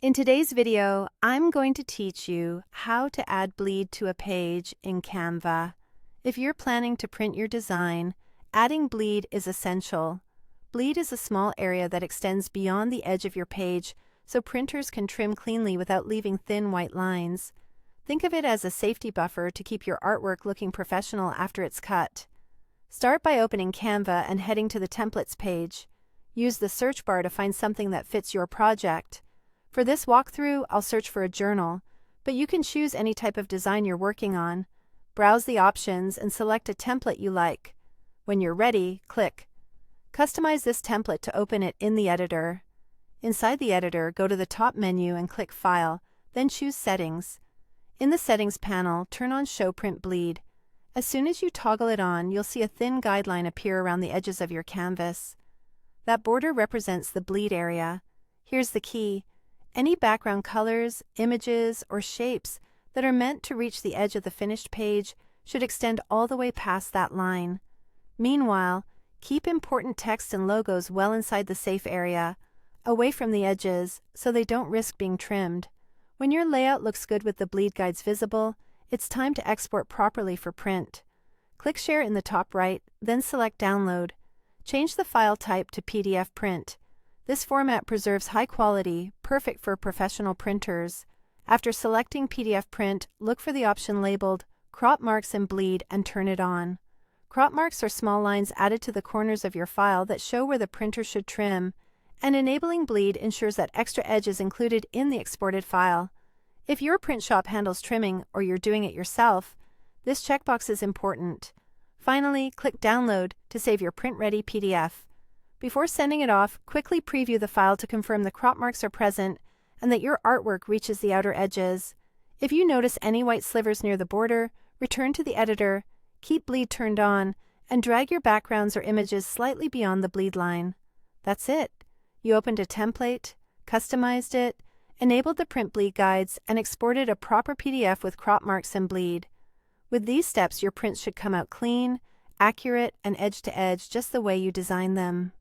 In today's video, I'm going to teach you how to add bleed to a page in Canva. If you're planning to print your design, adding bleed is essential. Bleed is a small area that extends beyond the edge of your page, so printers can trim cleanly without leaving thin white lines. Think of it as a safety buffer to keep your artwork looking professional after it's cut. Start by opening Canva and heading to the Templates page. Use the search bar to find something that fits your project. For this walkthrough, I'll search for a journal, but you can choose any type of design you're working on. Browse the options and select a template you like. When you're ready, click. Customize this template to open it in the editor. Inside the editor, go to the top menu and click File, then choose Settings. In the Settings panel, turn on Show Print Bleed. As soon as you toggle it on, you'll see a thin guideline appear around the edges of your canvas. That border represents the bleed area. Here's the key. Any background colors, images, or shapes that are meant to reach the edge of the finished page should extend all the way past that line. Meanwhile, keep important text and logos well inside the safe area, away from the edges, so they don't risk being trimmed. When your layout looks good with the bleed guides visible, it's time to export properly for print. Click Share in the top right, then select Download. Change the file type to PDF print. This format preserves high quality, perfect for professional printers. After selecting PDF print, look for the option labeled Crop Marks and Bleed and turn it on. Crop marks are small lines added to the corners of your file that show where the printer should trim, and enabling bleed ensures that extra edge is included in the exported file. If your print shop handles trimming or you're doing it yourself, this checkbox is important. Finally, click Download to save your print-ready PDF. Before sending it off, quickly preview the file to confirm the crop marks are present and that your artwork reaches the outer edges. If you notice any white slivers near the border, return to the editor, keep bleed turned on, and drag your backgrounds or images slightly beyond the bleed line. That's it. You opened a template, customized it, enabled the print bleed guides, and exported a proper PDF with crop marks and bleed. With these steps, your prints should come out clean, accurate, and edge to edge just the way you designed them.